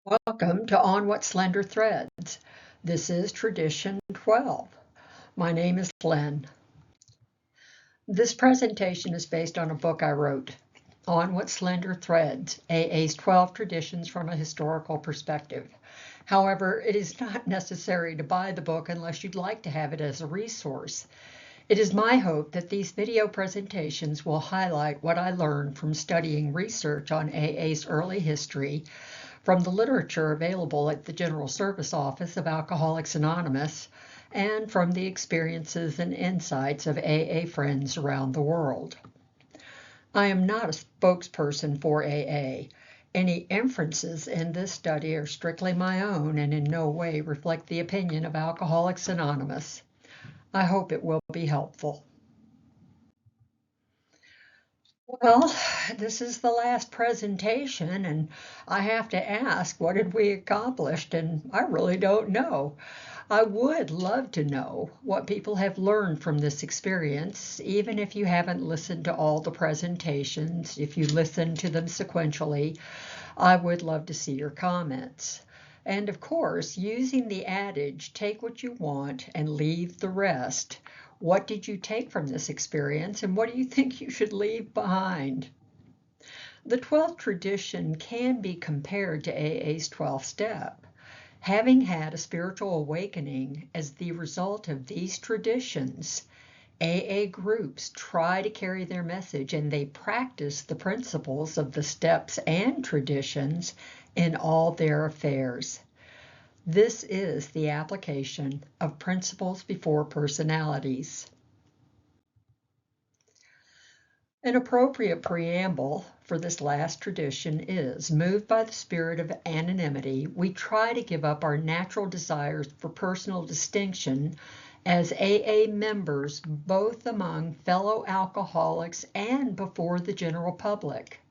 Welcome to On What Slender Threads. This is Tradition 12. My name is Lynn. This presentation is based on a book I wrote, On What Slender Threads, AA's 12 Traditions from a Historical Perspective. However, it is not necessary to buy the book unless you'd like to have it as a resource. It is my hope that these video presentations will highlight what I learned from studying research on AA's early history from the literature available at the General Service Office of Alcoholics Anonymous, and from the experiences and insights of AA friends around the world. I am not a spokesperson for AA. Any inferences in this study are strictly my own and in no way reflect the opinion of Alcoholics Anonymous. I hope it will be helpful. Well, this is the last presentation, and I have to ask, what did we accomplish? And I really don't know. I would love to know what people have learned from this experience, even if you haven't listened to all the presentations. If you listen to them sequentially, I would love to see your comments. And of course, using the adage, take what you want and leave the rest. What did you take from this experience, and what do you think you should leave behind? The 12th tradition can be compared to AA's 12th step. Having had a spiritual awakening as the result of these traditions, AA groups try to carry their message and they practice the principles of the steps and traditions in all their affairs. This is the application of principles before personalities. An appropriate preamble for this last tradition is, moved by the spirit of anonymity, we try to give up our natural desires for personal distinction as AA members, both among fellow alcoholics and before the general public.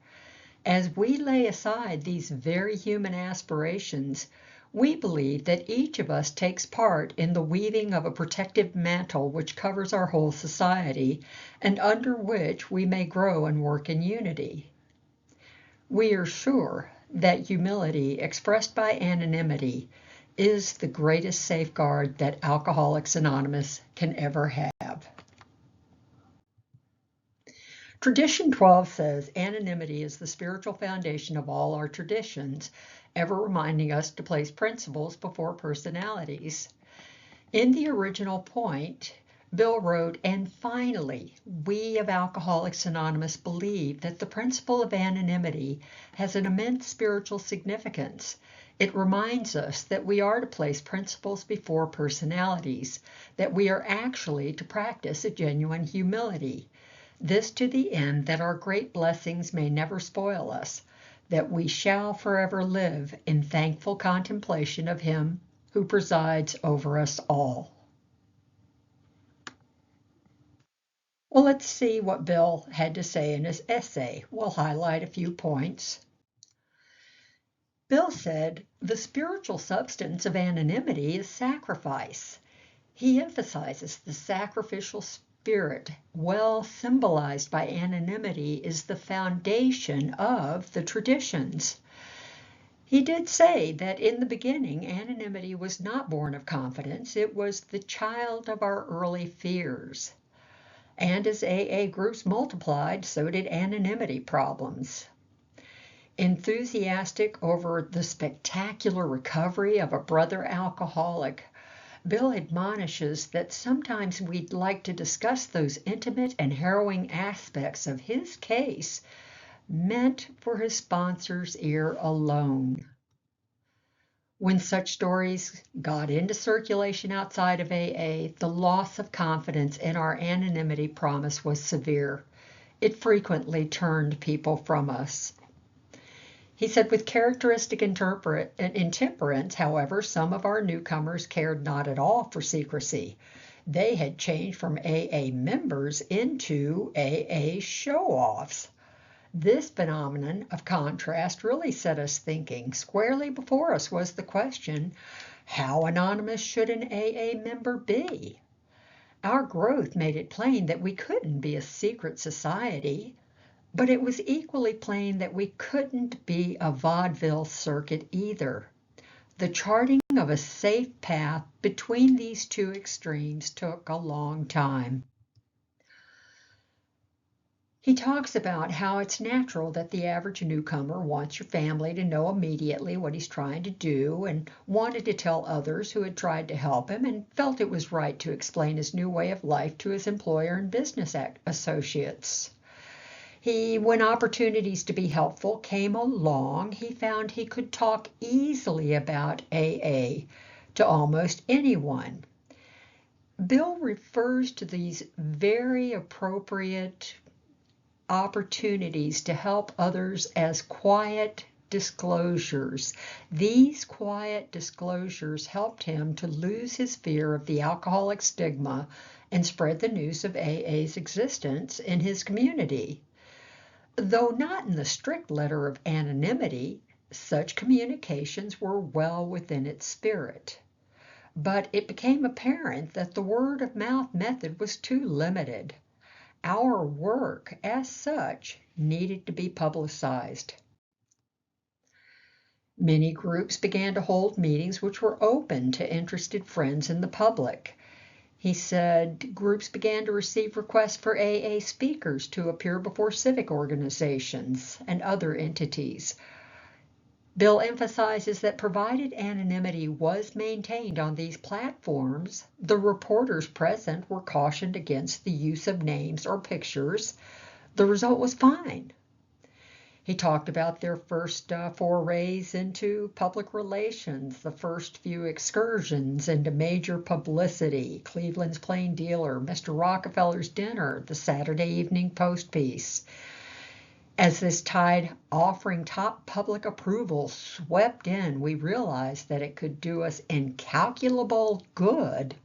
As we lay aside these very human aspirations, we believe that each of us takes part in the weaving of a protective mantle which covers our whole society and under which we may grow and work in unity. We are sure that humility expressed by anonymity is the greatest safeguard that Alcoholics Anonymous can ever have. Tradition 12 says anonymity is the spiritual foundation of all our traditions, ever reminding us to place principles before personalities. In the original point, Bill wrote, and finally, we of Alcoholics Anonymous believe that the principle of anonymity has an immense spiritual significance. It reminds us that we are to place principles before personalities, that we are actually to practice a genuine humility. This to the end that our great blessings may never spoil us, that we shall forever live in thankful contemplation of Him who presides over us all. Well, let's see what Bill had to say in his essay. We'll highlight a few points. Bill said, the spiritual substance of anonymity is sacrifice. He emphasizes the sacrificial spirit, well symbolized by anonymity, is the foundation of the traditions. He did say that in the beginning, anonymity was not born of confidence. It was the child of our early fears. And as AA groups multiplied, so did anonymity problems. Enthusiastic over the spectacular recovery of a brother alcoholic, Bill admonishes that sometimes we'd like to discuss those intimate and harrowing aspects of his case meant for his sponsor's ear alone. When such stories got into circulation outside of AA, the loss of confidence in our anonymity promise was severe. It frequently turned people from us. He said, with characteristic intemperance, however, some of our newcomers cared not at all for secrecy. They had changed from AA members into AA show-offs. This phenomenon of contrast really set us thinking. Squarely before us was the question, how anonymous should an AA member be? Our growth made it plain that we couldn't be a secret society. But it was equally plain that we couldn't be a vaudeville circuit either. The charting of a safe path between these two extremes took a long time. He talks about how it's natural that the average newcomer wants your family to know immediately what he's trying to do, and wanted to tell others who had tried to help him, and felt it was right to explain his new way of life to his employer and business associates. When opportunities to be helpful came along, he found he could talk easily about AA to almost anyone. Bill refers to these very appropriate opportunities to help others as quiet disclosures. These quiet disclosures helped him to lose his fear of the alcoholic stigma and spread the news of AA's existence in his community. Though not in the strict letter of anonymity, such communications were well within its spirit. But it became apparent that the word of mouth method was too limited. Our work, as such, needed to be publicized. Many groups began to hold meetings which were open to interested friends and the public. He said groups began to receive requests for AA speakers to appear before civic organizations and other entities. Bill emphasizes that provided anonymity was maintained on these platforms, the reporters present were cautioned against the use of names or pictures. The result was fine. He talked about their first forays into public relations, the first few excursions into major publicity, Cleveland's Plain Dealer, Mr. Rockefeller's dinner, the Saturday Evening Post piece. As this tide offering top public approval swept in, we realized that it could do us incalculable good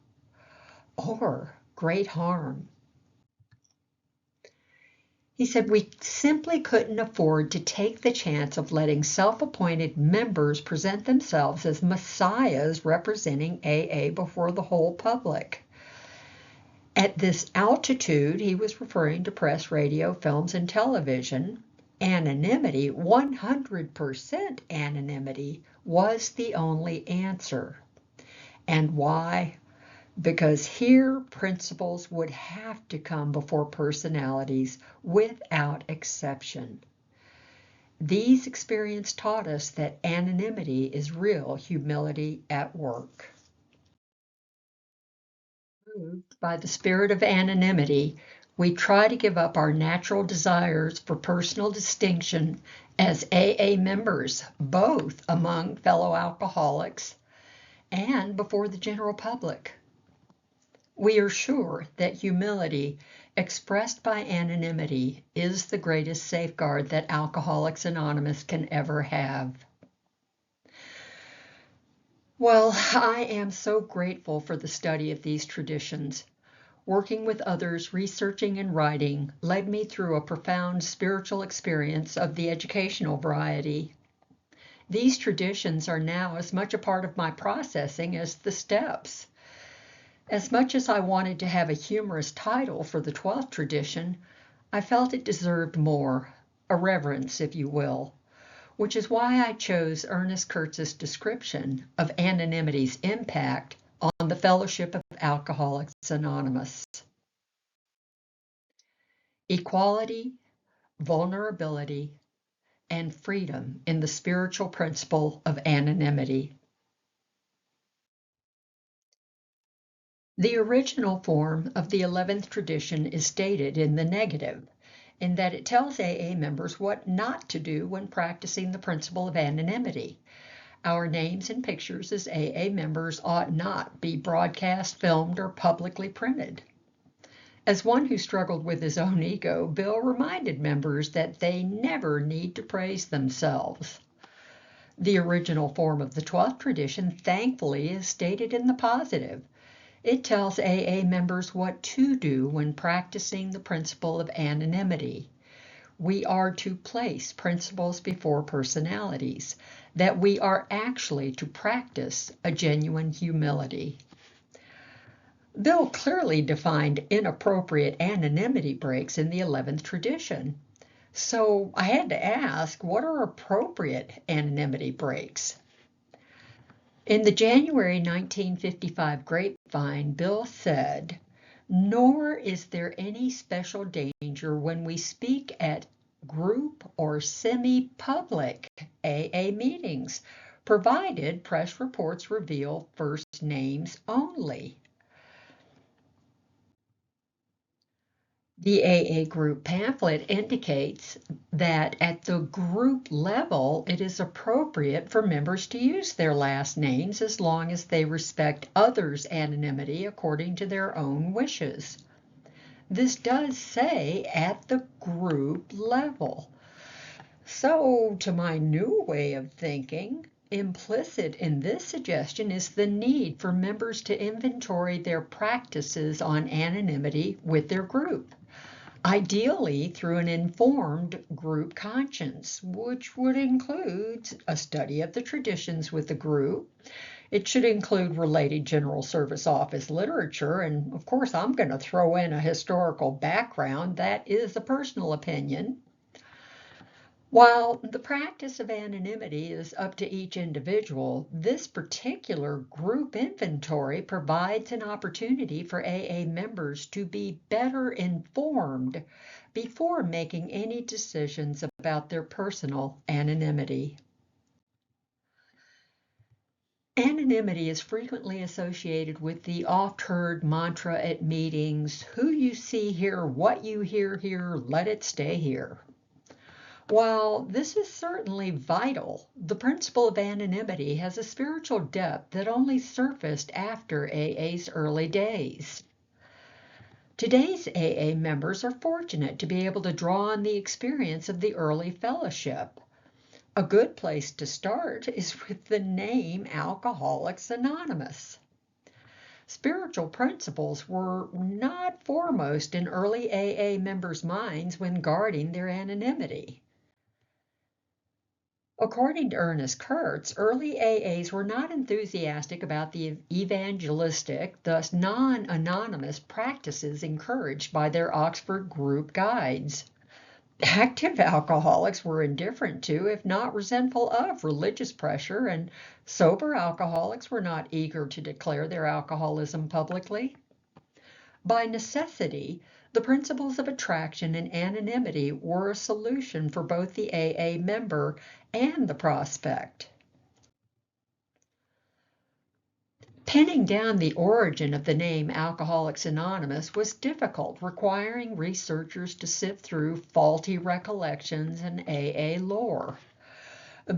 or great harm. He said we simply couldn't afford to take the chance of letting self-appointed members present themselves as messiahs representing AA before the whole public. At this altitude, he was referring to press, radio, films, and television. Anonymity, 100% anonymity, was the only answer. And why? Because here principles would have to come before personalities without exception. These experiences taught us that anonymity is real humility at work. Moved by the spirit of anonymity, we try to give up our natural desires for personal distinction as AA members, both among fellow alcoholics and before the general public. We are sure that humility expressed by anonymity is the greatest safeguard that Alcoholics Anonymous can ever have. Well, I am so grateful for the study of these traditions. Working with others, researching and writing led me through a profound spiritual experience of the educational variety. These traditions are now as much a part of my processing as the steps. As much as I wanted to have a humorous title for the 12th tradition, I felt it deserved more, a reverence, if you will, which is why I chose Ernest Kurtz's description of anonymity's impact on the Fellowship of Alcoholics Anonymous. Equality, vulnerability, and freedom in the spiritual principle of anonymity. The original form of the 11th tradition is stated in the negative, in that it tells AA members what not to do when practicing the principle of anonymity. Our names and pictures as AA members ought not be broadcast, filmed, or publicly printed. As one who struggled with his own ego, Bill reminded members that they never need to praise themselves. The original form of the 12th tradition, thankfully, is stated in the positive. It tells AA members what to do when practicing the principle of anonymity. We are to place principles before personalities, that we are actually to practice a genuine humility. Bill clearly defined inappropriate anonymity breaks in the 11th tradition. So I had to ask, what are appropriate anonymity breaks? In the January 1955 grapevine, Bill said, "Nor is there any special danger when we speak at group or semi-public AA meetings, provided press reports reveal first names only." The AA group pamphlet indicates that at the group level, it is appropriate for members to use their last names as long as they respect others' anonymity according to their own wishes. This does say at the group level. So, to my new way of thinking, implicit in this suggestion is the need for members to inventory their practices on anonymity with their group, ideally through an informed group conscience, which would include a study of the traditions with the group. It should include related General Service Office literature, and of course, I'm going to throw in a historical background. That is a personal opinion. While the practice of anonymity is up to each individual, this particular group inventory provides an opportunity for AA members to be better informed before making any decisions about their personal anonymity. Anonymity is frequently associated with the oft-heard mantra at meetings, "Who you see here, what you hear here, let it stay here." While this is certainly vital, the principle of anonymity has a spiritual depth that only surfaced after AA's early days. Today's AA members are fortunate to be able to draw on the experience of the early fellowship. A good place to start is with the name Alcoholics Anonymous. Spiritual principles were not foremost in early AA members' minds when guarding their anonymity. According to Ernest Kurtz, early AAs were not enthusiastic about the evangelistic, thus non-anonymous practices encouraged by their Oxford group guides. Active alcoholics were indifferent to, if not resentful of, religious pressure, and sober alcoholics were not eager to declare their alcoholism publicly. By necessity, the principles of attraction and anonymity were a solution for both the AA member and the prospect. Pinning down the origin of the name Alcoholics Anonymous was difficult, requiring researchers to sift through faulty recollections and AA lore.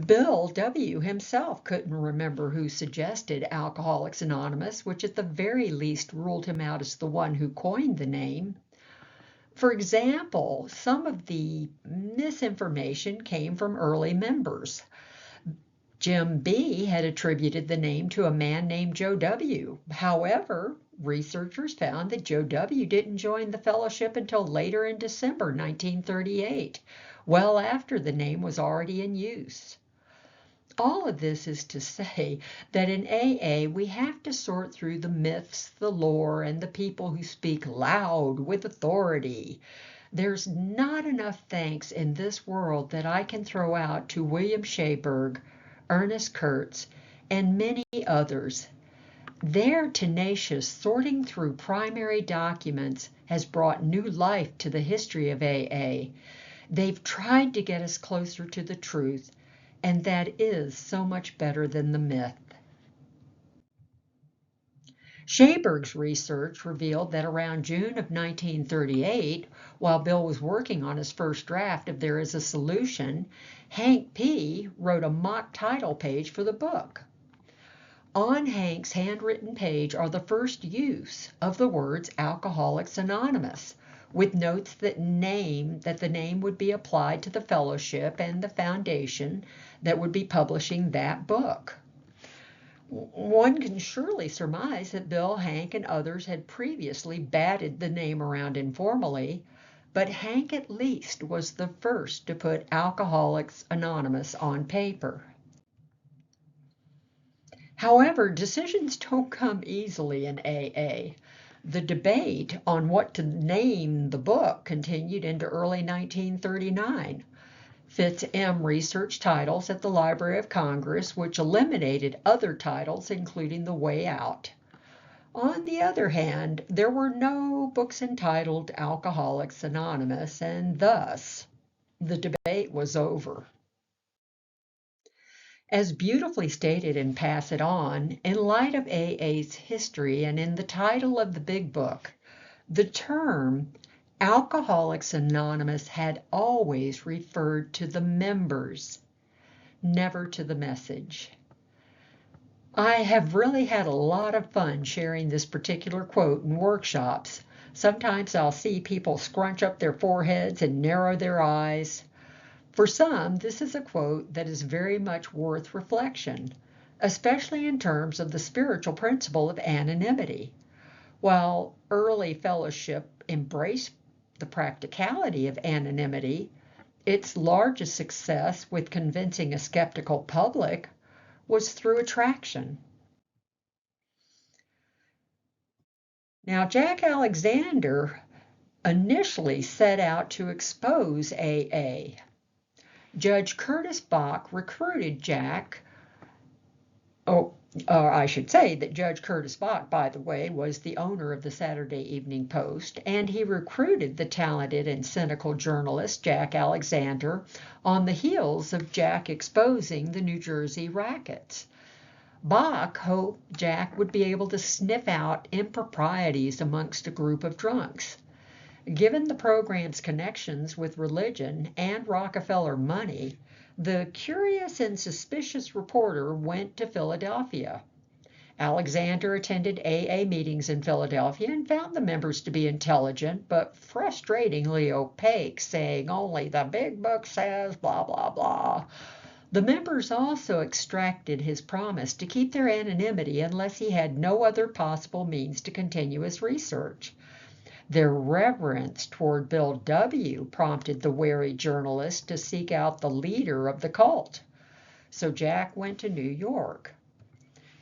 Bill W. himself couldn't remember who suggested Alcoholics Anonymous, which at the very least ruled him out as the one who coined the name. For example, some of the misinformation came from early members. Jim B. had attributed the name to a man named Joe W. However, researchers found that Joe W. didn't join the fellowship until later in December 1938, well after the name was already in use. All of this is to say that in AA we have to sort through the myths, the lore, and the people who speak loud with authority. There's not enough thanks in this world that I can throw out to William Shaberg, Ernest Kurtz, and many others. Their tenacious sorting through primary documents has brought new life to the history of AA. They've tried to get us closer to the truth, and that is so much better than the myth. Shaberg's research revealed that around June of 1938, while Bill was working on his first draft of There Is a Solution, Hank P. wrote a mock title page for the book. On Hank's handwritten page are the first use of the words Alcoholics Anonymous, with notes that the name would be applied to the fellowship and the foundation that would be publishing that book. One can surely surmise that Bill, Hank, and others had previously batted the name around informally, but Hank at least was the first to put Alcoholics Anonymous on paper. However, decisions don't come easily in AA. The debate on what to name the book continued into early 1939. Fitz M. researched titles at the Library of Congress, which eliminated other titles, including The Way Out. On the other hand, there were no books entitled Alcoholics Anonymous, and thus the debate was over. As beautifully stated in Pass It On, in light of AA's history and in the title of the big book, the term Alcoholics Anonymous had always referred to the members, never to the message. I have really had a lot of fun sharing this particular quote in workshops. Sometimes I'll see people scrunch up their foreheads and narrow their eyes. For some, this is a quote that is very much worth reflection, especially in terms of the spiritual principle of anonymity. While early fellowship embraced the practicality of anonymity, its largest success with convincing a skeptical public was through attraction. Now, Jack Alexander initially set out to expose AA. Judge Curtis Bach recruited Jack, or I should say that Judge Curtis Bach, by the way, was the owner of the Saturday Evening Post, and he recruited the talented and cynical journalist Jack Alexander on the heels of Jack exposing the New Jersey rackets. Bach hoped Jack would be able to sniff out improprieties amongst a group of drunks. Given the program's connections with religion and Rockefeller money, the curious and suspicious reporter went to Philadelphia. Alexander attended AA meetings in Philadelphia and found the members to be intelligent but frustratingly opaque, saying only the big book says blah, blah, blah. The members also extracted his promise to keep their anonymity unless he had no other possible means to continue his research. Their reverence toward Bill W. prompted the wary journalist to seek out the leader of the cult. So Jack went to New York.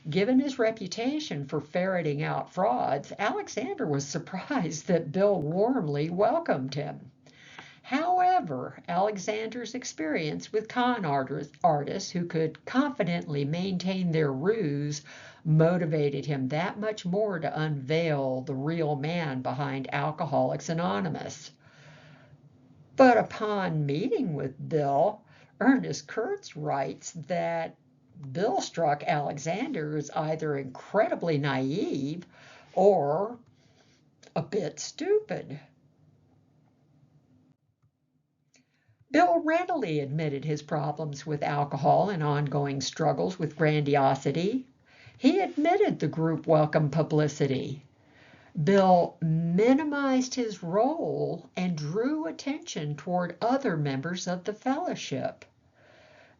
Given his reputation for ferreting out frauds, Alexander was surprised that Bill warmly welcomed him. However, Alexander's experience with con artists who could confidently maintain their ruse motivated him that much more to unveil the real man behind Alcoholics Anonymous. But upon meeting with Bill, Ernest Kurtz writes that Bill struck Alexander as either incredibly naive or a bit stupid. Bill readily admitted his problems with alcohol and ongoing struggles with grandiosity. He admitted the group welcomed publicity. Bill minimized his role and drew attention toward other members of the fellowship.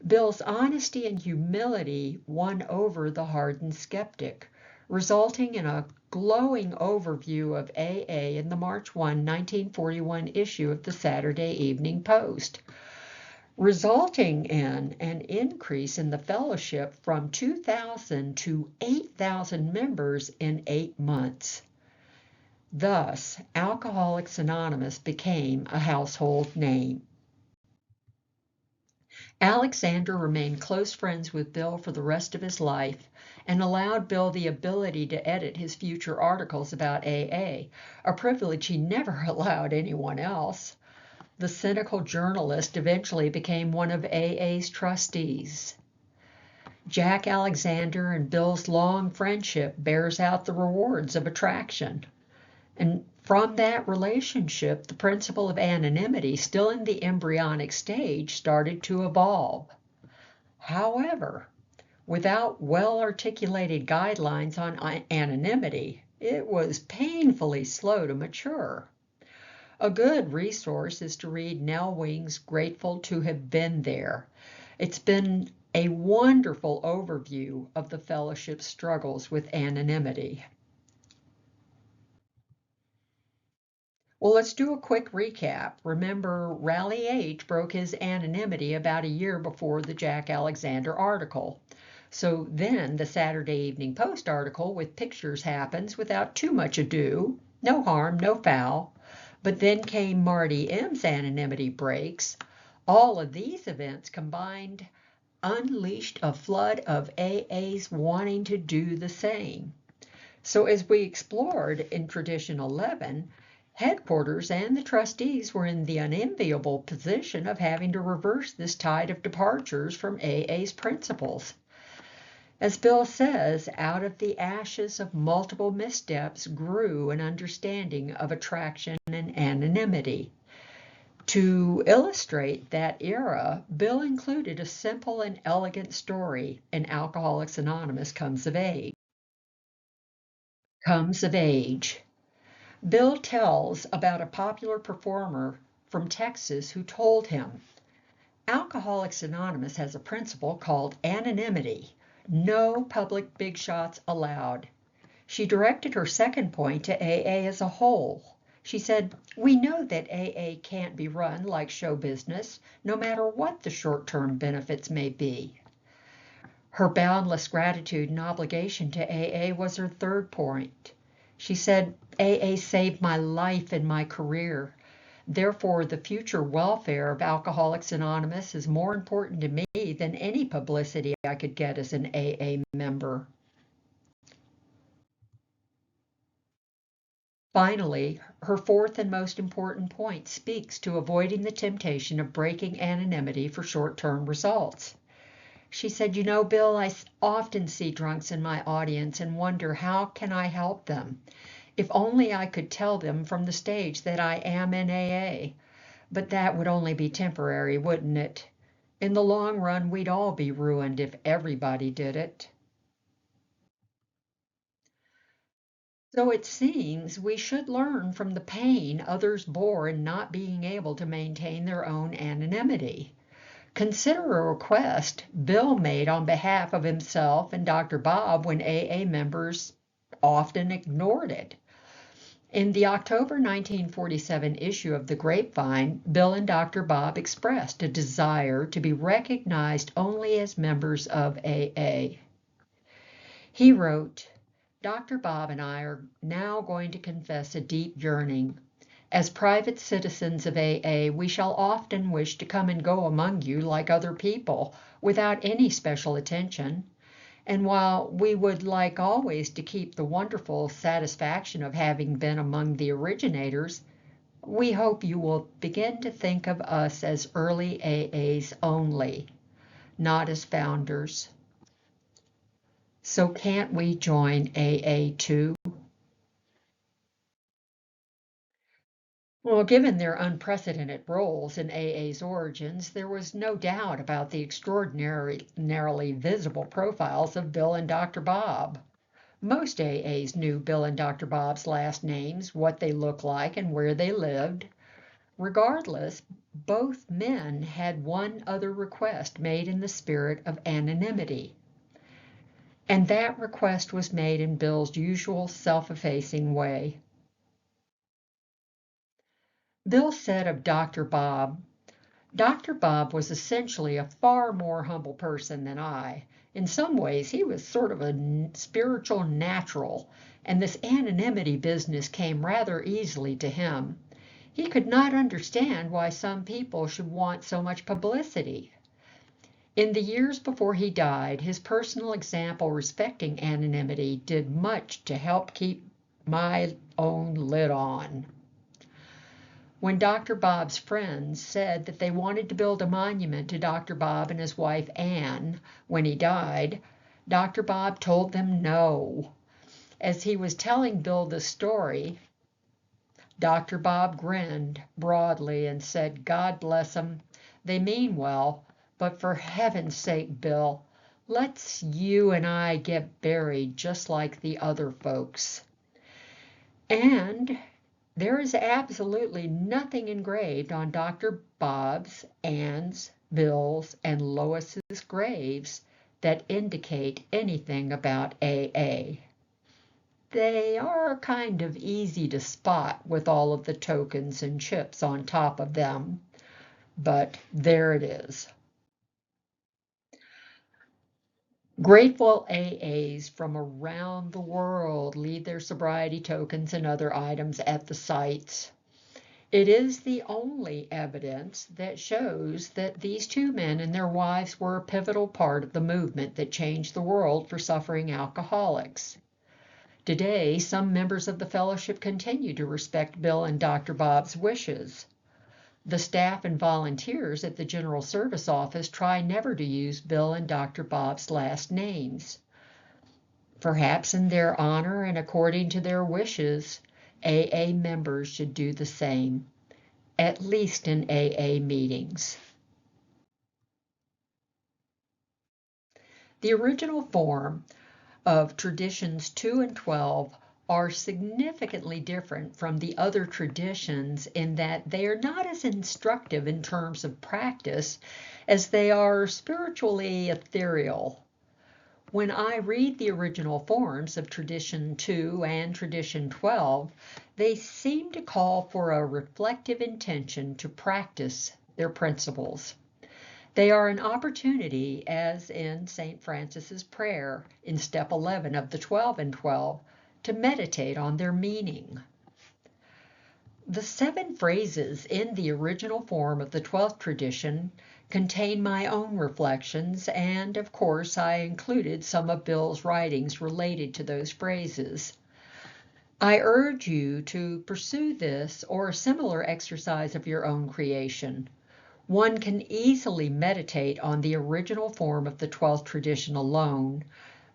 Bill's honesty and humility won over the hardened skeptic, resulting in a glowing overview of AA in the March 1, 1941 issue of the Saturday Evening Post, resulting in an increase in the fellowship from 2,000 to 8,000 members in 8 months. Thus, Alcoholics Anonymous became a household name. Alexander remained close friends with Bill for the rest of his life and allowed Bill the ability to edit his future articles about AA, a privilege he never allowed anyone else. The cynical journalist eventually became one of AA's trustees. Jack Alexander and Bill's long friendship bears out the rewards of attraction. And from that relationship, the principle of anonymity, still in the embryonic stage, started to evolve. However, without well-articulated guidelines on anonymity, it was painfully slow to mature. A good resource is to read Nell Wing's Grateful to Have Been There. It's been a wonderful overview of the fellowship's struggles with anonymity. Well, let's do a quick recap. Remember, Raleigh H. broke his anonymity about a year before the Jack Alexander article. So then the Saturday Evening Post article with pictures happens without too much ado, no harm, no foul. But then came Marty M's anonymity breaks. All of these events combined unleashed a flood of AAs wanting to do the same. So as we explored in Tradition 11, headquarters and the trustees were in the unenviable position of having to reverse this tide of departures from AA's principles. As Bill says, out of the ashes of multiple missteps grew an understanding of attraction and anonymity. To illustrate that era, Bill included a simple and elegant story in Alcoholics Anonymous Comes of Age. Comes of Age. Bill tells about a popular performer from Texas who told him, Alcoholics Anonymous has a principle called anonymity, no public big shots allowed. She directed her second point to AA as a whole. She said, we know that AA can't be run like show business, no matter what the short-term benefits may be. Her boundless gratitude and obligation to AA was her third point. She said, AA saved my life and my career. Therefore, the future welfare of Alcoholics Anonymous is more important to me than any publicity I could get as an AA member. Finally, her fourth and most important point speaks to avoiding the temptation of breaking anonymity for short-term results. She said, you know, Bill, I often see drunks in my audience and wonder how can I help them? If only I could tell them from the stage that I am in AA. But that would only be temporary, wouldn't it? In the long run, we'd all be ruined if everybody did it. So it seems we should learn from the pain others bore in not being able to maintain their own anonymity. Consider a request Bill made on behalf of himself and Dr. Bob when AA members often ignored it. In the October 1947 issue of The Grapevine, Bill and Dr. Bob expressed a desire to be recognized only as members of AA. He wrote, Dr. Bob and I are now going to confess a deep yearning. As private citizens of AA, we shall often wish to come and go among you like other people, without any special attention. And while we would like always to keep the wonderful satisfaction of having been among the originators, we hope you will begin to think of us as early AAs only, not as founders. So can't we join AA too? Well, given their unprecedented roles in AA's origins, there was no doubt about the extraordinarily visible profiles of Bill and Dr. Bob. Most AAs knew Bill and Dr. Bob's last names, what they looked like, and where they lived. Regardless, both men had one other request made in the spirit of anonymity. And that request was made in Bill's usual self-effacing way. Bill said of Dr. Bob, Dr. Bob was essentially a far more humble person than I. In some ways, he was sort of a spiritual natural, and this anonymity business came rather easily to him. He could not understand why some people should want so much publicity. In the years before he died, his personal example respecting anonymity did much to help keep my own lid on. When Dr. Bob's friends said that they wanted to build a monument to Dr. Bob and his wife Ann when he died, Dr. Bob told them no. As he was telling Bill the story, Dr. Bob grinned broadly and said, God bless 'em. They mean well, but for heaven's sake, Bill, let's you and I get buried just like the other folks. And there is absolutely nothing engraved on Dr. Bob's, Ann's, Bill's, and Lois's graves that indicate anything about AA. They are kind of easy to spot with all of the tokens and chips on top of them, but there it is. Grateful AAs from around the world leave their sobriety tokens and other items at the sites. It is the only evidence that shows that these two men and their wives were a pivotal part of the movement that changed the world for suffering alcoholics. Today, some members of the fellowship continue to respect Bill and Dr. Bob's wishes. The staff and volunteers at the General Service Office try never to use Bill and Dr. Bob's last names. Perhaps in their honor and according to their wishes, AA members should do the same, at least in AA meetings. The original form of traditions 2 and 12 are significantly different from the other traditions in that they are not as instructive in terms of practice as they are spiritually ethereal. When I read the original forms of Tradition 2 and Tradition 12, they seem to call for a reflective intention to practice their principles. They are an opportunity, as in St. Francis's prayer in step 11 of the 12 and 12, to meditate on their meaning. The 7 phrases in the original form of the 12th tradition contain my own reflections, and of course I included some of Bill's writings related to those phrases. I urge you to pursue this or a similar exercise of your own creation. One can easily meditate on the original form of the 12th tradition alone,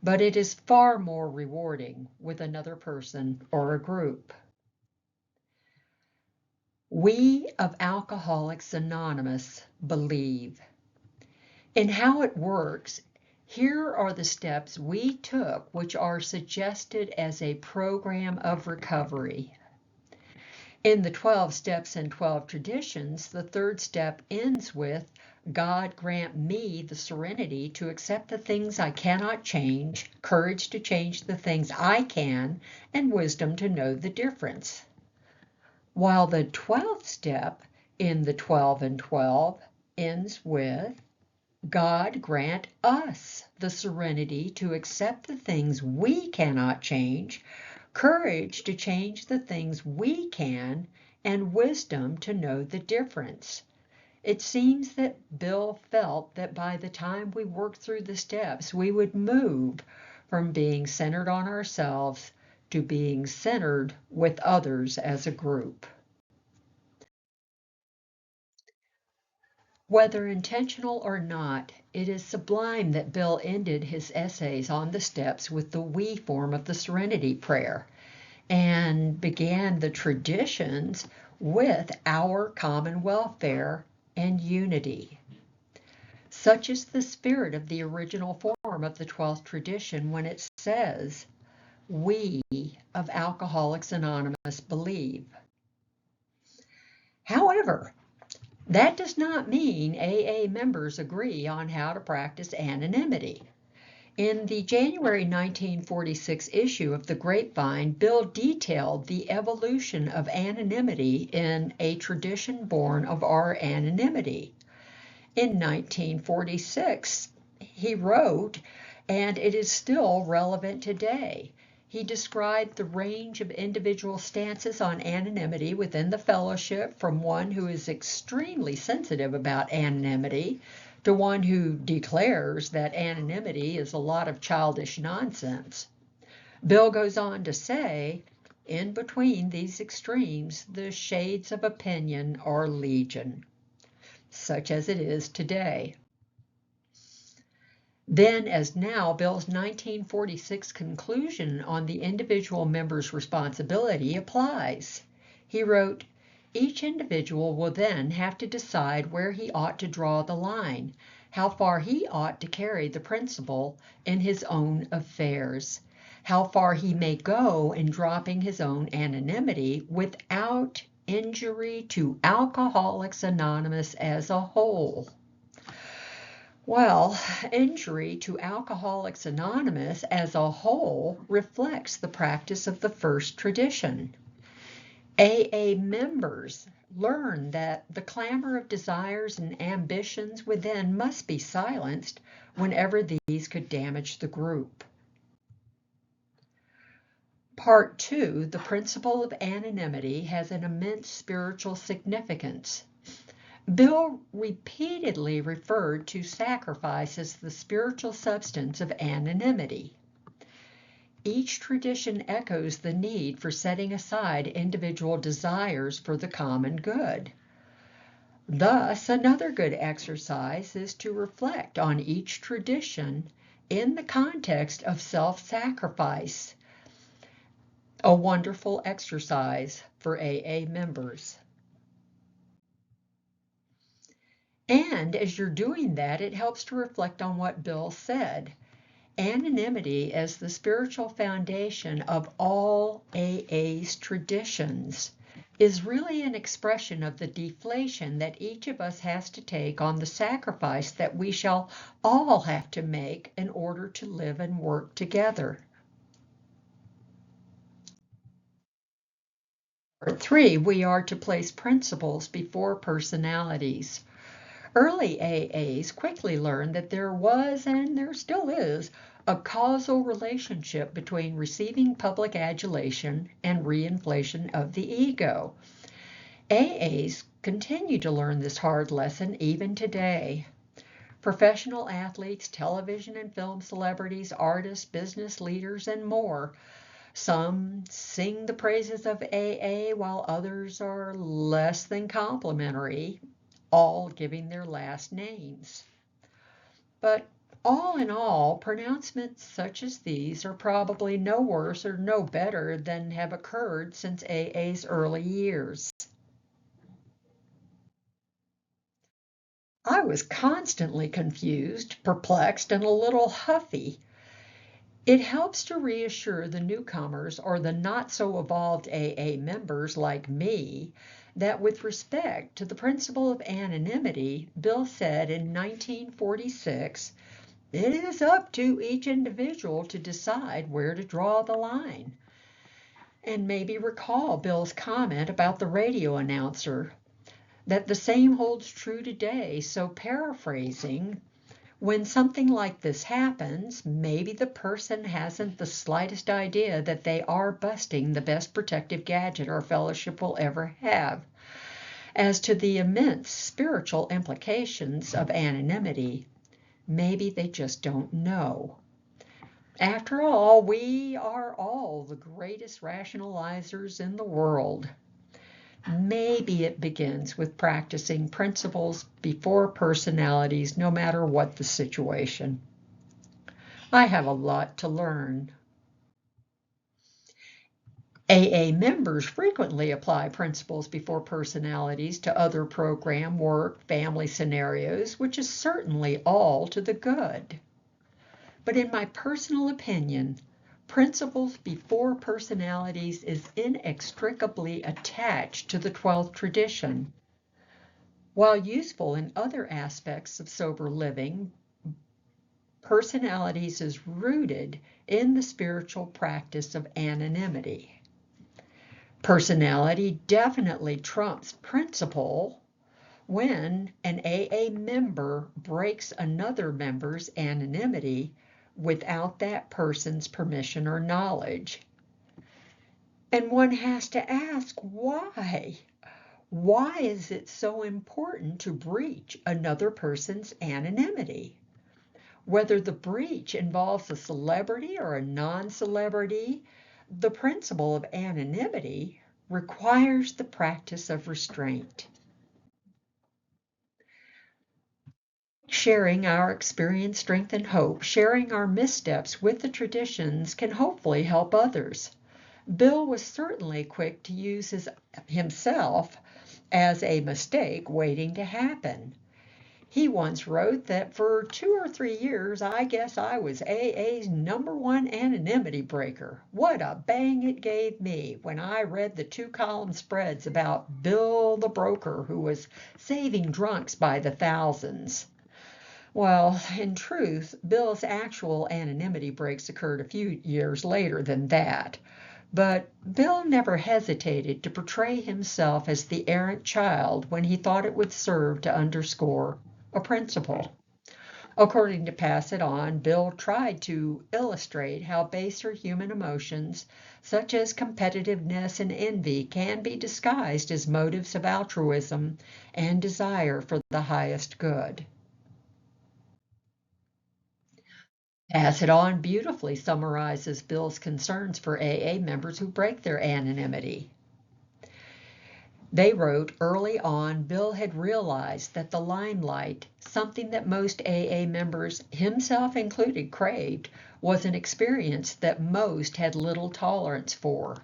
but it is far more rewarding with another person or a group. We of Alcoholics Anonymous believe. In how it works, here are the steps we took which are suggested as a program of recovery. In the 12 steps and 12 traditions, the 3rd step ends with, God grant me the serenity to accept the things I cannot change, courage to change the things I can, and wisdom to know the difference. While the 12th step in the 12 and 12 ends with, God grant us the serenity to accept the things we cannot change, courage to change the things we can, and wisdom to know the difference. It seems that Bill felt that by the time we worked through the steps, we would move from being centered on ourselves to being centered with others as a group. Whether intentional or not, it is sublime that Bill ended his essays on the steps with the we form of the Serenity Prayer and began the traditions with our common welfare and unity. Such is the spirit of the original form of the 12th tradition when it says, we of Alcoholics Anonymous believe. However, that does not mean AA members agree on how to practice anonymity. In the January 1946 issue of The Grapevine, Bill detailed the evolution of anonymity in A Tradition Born of Our Anonymity. In 1946, he wrote, and it is still relevant today. He described the range of individual stances on anonymity within the fellowship, from one who is extremely sensitive about anonymity to one who declares that anonymity is a lot of childish nonsense. Bill goes on to say, in between these extremes, the shades of opinion are legion, such as it is today. Then, as now, Bill's 1946 conclusion on the individual member's responsibility applies. He wrote, each individual will then have to decide where he ought to draw the line, how far he ought to carry the principle in his own affairs, how far he may go in dropping his own anonymity without injury to Alcoholics Anonymous as a whole. Well, injury to Alcoholics Anonymous as a whole reflects the practice of the first tradition. AA members learn that the clamor of desires and ambitions within must be silenced whenever these could damage the group. Part 2, the principle of anonymity, has an immense spiritual significance. Bill repeatedly referred to sacrifice as the spiritual substance of anonymity. Each tradition echoes the need for setting aside individual desires for the common good. Thus, another good exercise is to reflect on each tradition in the context of self-sacrifice, a wonderful exercise for AA members. And as you're doing that, it helps to reflect on what Bill said. Anonymity as the spiritual foundation of all AA's traditions is really an expression of the deflation that each of us has to take on the sacrifice that we shall all have to make in order to live and work together. Part 3, we are to place principles before personalities. Early AAs quickly learned that there was, and there still is, a causal relationship between receiving public adulation and reinflation of the ego. AAs continue to learn this hard lesson even today. Professional athletes, television and film celebrities, artists, business leaders, and more. Some sing the praises of AA while others are less than complimentary, all giving their last names. But all in all, pronouncements such as these are probably no worse or no better than have occurred since AA's early years. I was constantly confused, perplexed, and a little huffy. It helps to reassure the newcomers or the not-so-evolved AA members like me that with respect to the principle of anonymity, Bill said in 1946, it is up to each individual to decide where to draw the line. And maybe recall Bill's comment about the radio announcer, that the same holds true today. So paraphrasing, when something like this happens, maybe the person hasn't the slightest idea that they are busting the best protective gadget our fellowship will ever have. As to the immense spiritual implications of anonymity, maybe they just don't know. After all, we are all the greatest rationalizers in the world. Maybe it begins with practicing principles before personalities, no matter what the situation. I have a lot to learn. AA members frequently apply principles before personalities to other program, work, family scenarios, which is certainly all to the good. But in my personal opinion, principles before personalities is inextricably attached to the 12th tradition. While useful in other aspects of sober living, personalities is rooted in the spiritual practice of anonymity. Personality definitely trumps principle when an AA member breaks another member's anonymity without that person's permission or knowledge. And one has to ask, why? Why is it so important to breach another person's anonymity? Whether the breach involves a celebrity or a non-celebrity, the principle of anonymity requires the practice of restraint. Sharing our experience, strength, and hope, sharing our missteps with the traditions can hopefully help others. Bill was certainly quick to use himself as a mistake waiting to happen. He once wrote that for 2 or 3 years, I guess I was AA's #1 anonymity breaker. What a bang it gave me when I read the 2-column spreads about Bill the broker who was saving drunks by the thousands. Well, in truth, Bill's actual anonymity breaks occurred a few years later than that. But Bill never hesitated to portray himself as the errant child when he thought it would serve to underscore a principle. According to Pass It On, Bill tried to illustrate how baser human emotions, such as competitiveness and envy, can be disguised as motives of altruism and desire for the highest good. Pass It On beautifully summarizes Bill's concerns for AA members who break their anonymity. They wrote, early on, Bill had realized that the limelight, something that most AA members, himself included, craved, was an experience that most had little tolerance for.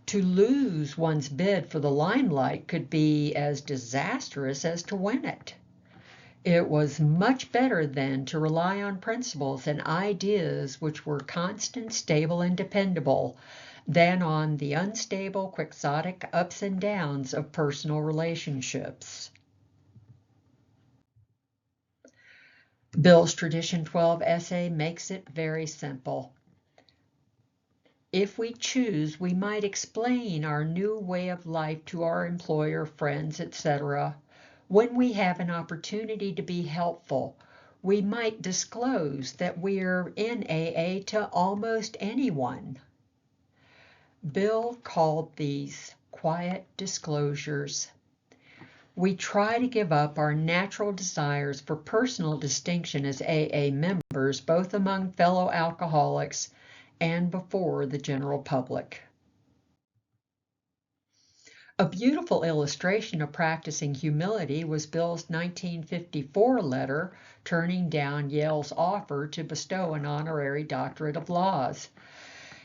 To lose one's bid for the limelight could be as disastrous as to win it. It was much better then to rely on principles and ideas which were constant, stable, and dependable than on the unstable, quixotic ups and downs of personal relationships. Bill's Tradition 12 essay makes it very simple. If we choose, we might explain our new way of life to our employer, friends, etc. When we have an opportunity to be helpful, we might disclose that we're in AA to almost anyone. Bill called these quiet disclosures. We try to give up our natural desires for personal distinction as AA members, both among fellow alcoholics and before the general public. A beautiful illustration of practicing humility was Bill's 1954 letter turning down Yale's offer to bestow an honorary doctorate of laws.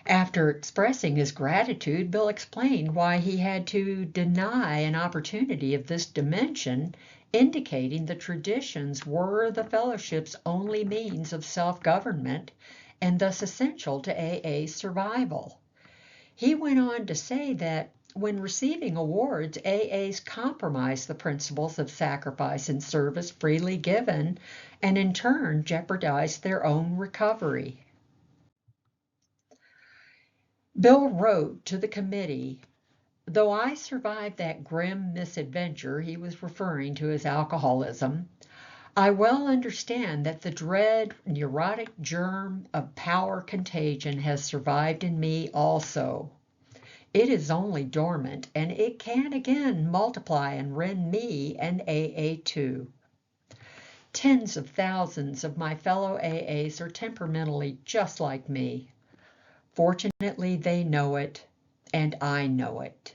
After expressing his gratitude, Bill explained why he had to deny an opportunity of this dimension, indicating the traditions were the fellowship's only means of self-government and thus essential to AA's survival. He went on to say that when receiving awards, AAs compromise the principles of sacrifice and service freely given, and in turn jeopardize their own recovery. Bill wrote to the committee, though I survived that grim misadventure, he was referring to his alcoholism, I well understand that the dread neurotic germ of power contagion has survived in me also. It is only dormant, and it can again multiply and rend me and AA too. Tens of thousands of my fellow AAs are temperamentally just like me. Fortunately, they know it, and I know it.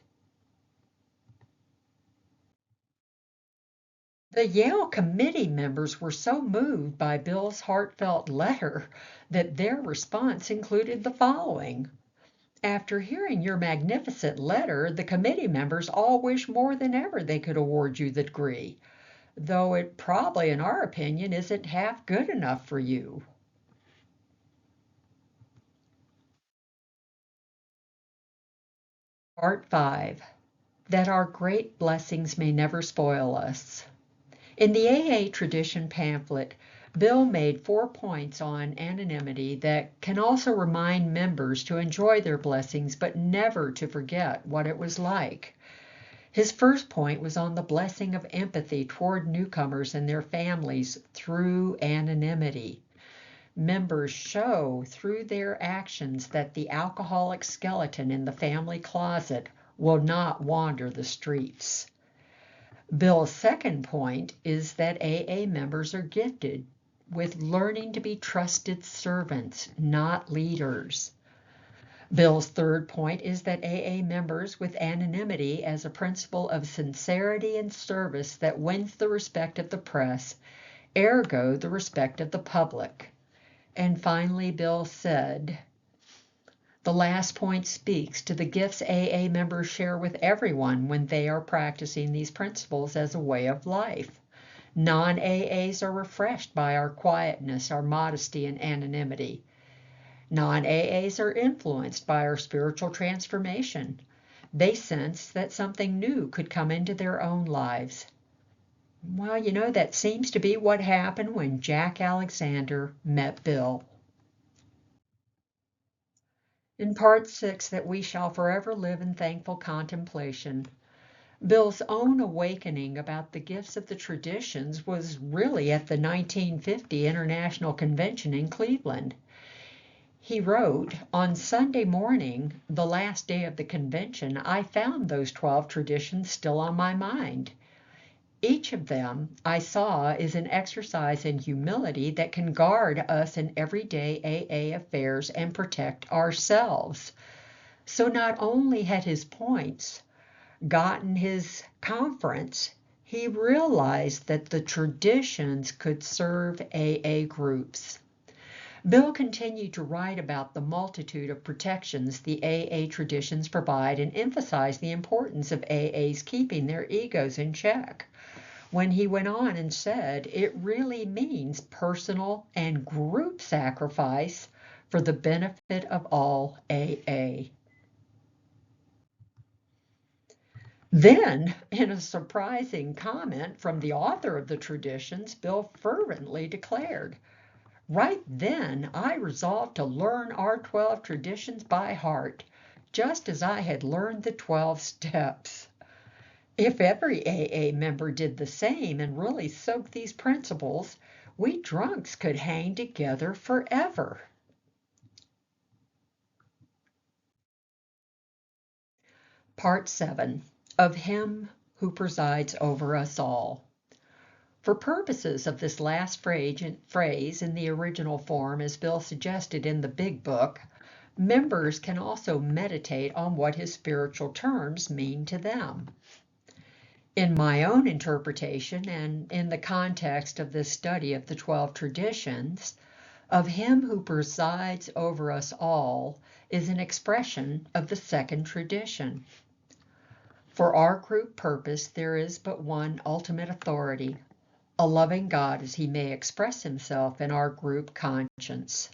The Yale committee members were so moved by Bill's heartfelt letter that their response included the following. After hearing your magnificent letter, the committee members all wish more than ever they could award you the degree, though it probably, in our opinion, isn't half good enough for you. Part 5. That our great blessings may never spoil us. In the AA Tradition pamphlet, Bill made 4 points on anonymity that can also remind members to enjoy their blessings but never to forget what it was like. His first point was on the blessing of empathy toward newcomers and their families through anonymity. Members show through their actions that the alcoholic skeleton in the family closet will not wander the streets. Bill's second point is that AA members are gifted with learning to be trusted servants, not leaders. Bill's third point is that AA members with anonymity as a principle of sincerity and service that wins the respect of the press, ergo the respect of the public. And finally, Bill said, the last point speaks to the gifts AA members share with everyone when they are practicing these principles as a way of life. Non-AAs are refreshed by our quietness, our modesty, and anonymity. Non-AAs are influenced by our spiritual transformation. They sense that something new could come into their own lives. Well, that seems to be what happened when Jack Alexander met Bill. In part 6, that we shall forever live in thankful contemplation, Bill's own awakening about the gifts of the traditions was really at the 1950 International Convention in Cleveland. He wrote, "On Sunday morning, the last day of the convention, I found those 12 traditions still on my mind. Each of them, I saw, is an exercise in humility that can guard us in everyday AA affairs and protect ourselves." So not only had his points gotten his conference, he realized that the traditions could serve AA groups. Bill continued to write about the multitude of protections the AA traditions provide and emphasized the importance of AAs keeping their egos in check. When he went on and said, "It really means personal and group sacrifice for the benefit of all AA." Then, in a surprising comment from the author of the traditions, Bill fervently declared, "Right then, I resolved to learn our 12 traditions by heart, just as I had learned the 12 steps. If every AA member did the same and really soaked these principles, we drunks could hang together forever." Part 7, of Him who presides over us all. For purposes of this last phrase in the original form, as Bill suggested in the Big Book, members can also meditate on what his spiritual terms mean to them. In my own interpretation, and in the context of this study of the 12 traditions, of Him who presides over us all is an expression of the second tradition. For our group purpose, there is but one ultimate authority, a loving God as He may express Himself in our group conscience.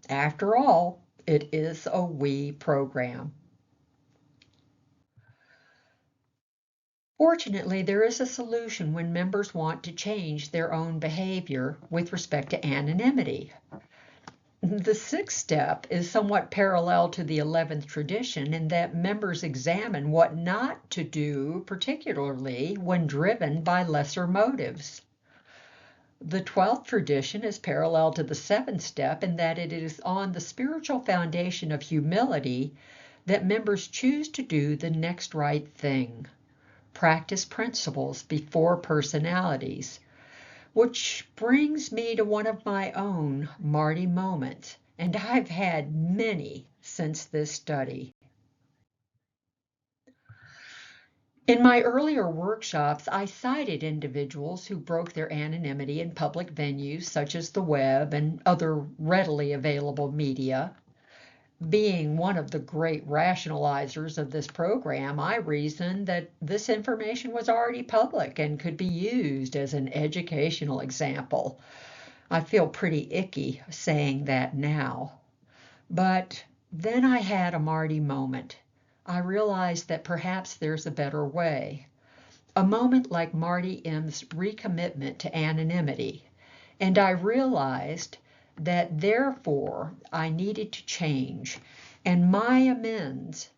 After all, it is a we program. Fortunately, there is a solution when members want to change their own behavior with respect to anonymity. The sixth step is somewhat parallel to the 11th tradition in that members examine what not to do, particularly when driven by lesser motives. The 12th tradition is parallel to the 7th step in that it is on the spiritual foundation of humility that members choose to do the next right thing, practice principles before personalities. Which brings me to one of my own Marty moments, and I've had many since this study. In my earlier workshops, I cited individuals who broke their anonymity in public venues such as the web and other readily available media. Being one of the great rationalizers of this program, I reasoned that this information was already public and could be used as an educational example. I feel pretty icky saying that now. But then I had a Marty moment. I realized that perhaps there's a better way. A moment like Marty M's recommitment to anonymity. And I realized that therefore I needed to change. And my amends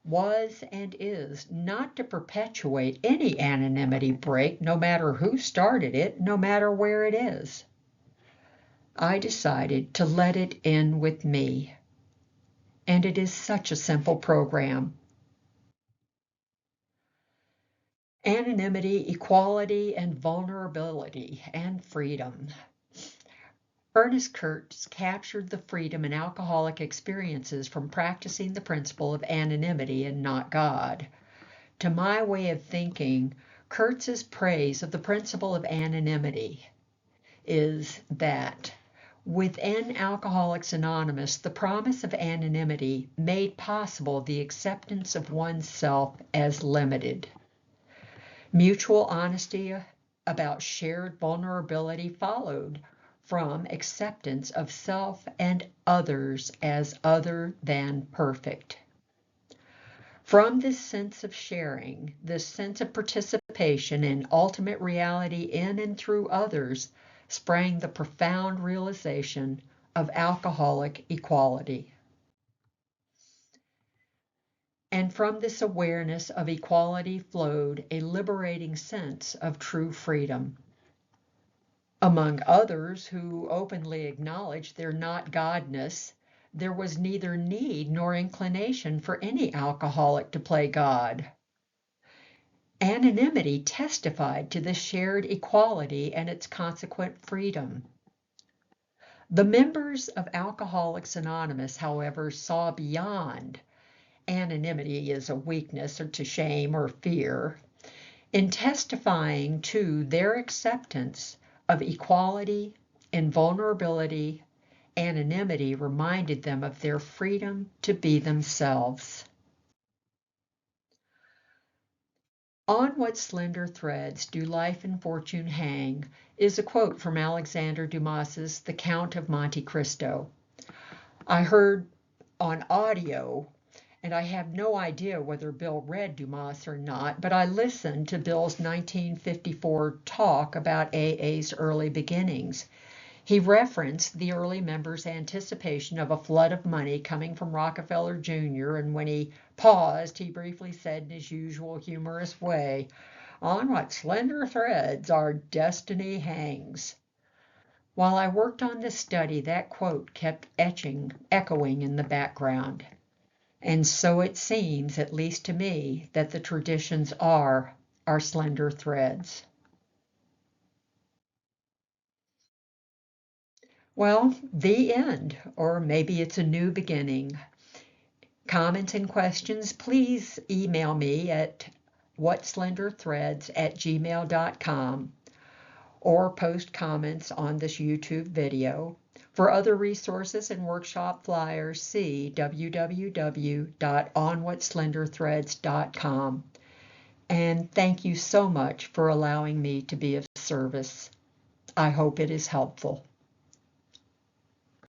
was and is not to perpetuate any anonymity break, no matter who started it, no matter where it is. I decided to let it end with me. And it is such a simple program. Anonymity, equality, and vulnerability, and freedom. Ernest Kurtz captured the freedom in alcoholic experiences from practicing the principle of anonymity and not God. To my way of thinking, Kurtz's praise of the principle of anonymity is that within Alcoholics Anonymous, the promise of anonymity made possible the acceptance of oneself as limited. Mutual honesty about shared vulnerability followed from acceptance of self and others as other than perfect. From this sense of sharing, this sense of participation in ultimate reality in and through others, sprang the profound realization of alcoholic equality. And from this awareness of equality flowed a liberating sense of true freedom. Among others who openly acknowledged their not godness, there was neither need nor inclination for any alcoholic to play God. Anonymity testified to this shared equality and its consequent freedom. The members of Alcoholics Anonymous, however, saw beyond anonymity as a weakness or to shame or fear. In testifying to their acceptance of equality, invulnerability, anonymity reminded them of their freedom to be themselves. On what slender threads do life and fortune hang is a quote from Alexander Dumas's The Count of Monte Cristo. I heard on audio, and I have no idea whether Bill read Dumas or not, but I listened to Bill's 1954 talk about AA's early beginnings. He referenced the early members' anticipation of a flood of money coming from Rockefeller Jr., and when he paused, he briefly said in his usual humorous way, "On what slender threads our destiny hangs." While I worked on this study, that quote kept echoing in the background. And so it seems, at least to me, that the traditions are our slender threads. Well, the end, or maybe it's a new beginning. Comments and questions, please email me at whatslenderthreads@gmail.com or post comments on this YouTube video. For other resources and workshop flyers, see www.onwhatslenderthreads.com. And thank you so much for allowing me to be of service. I hope it is helpful.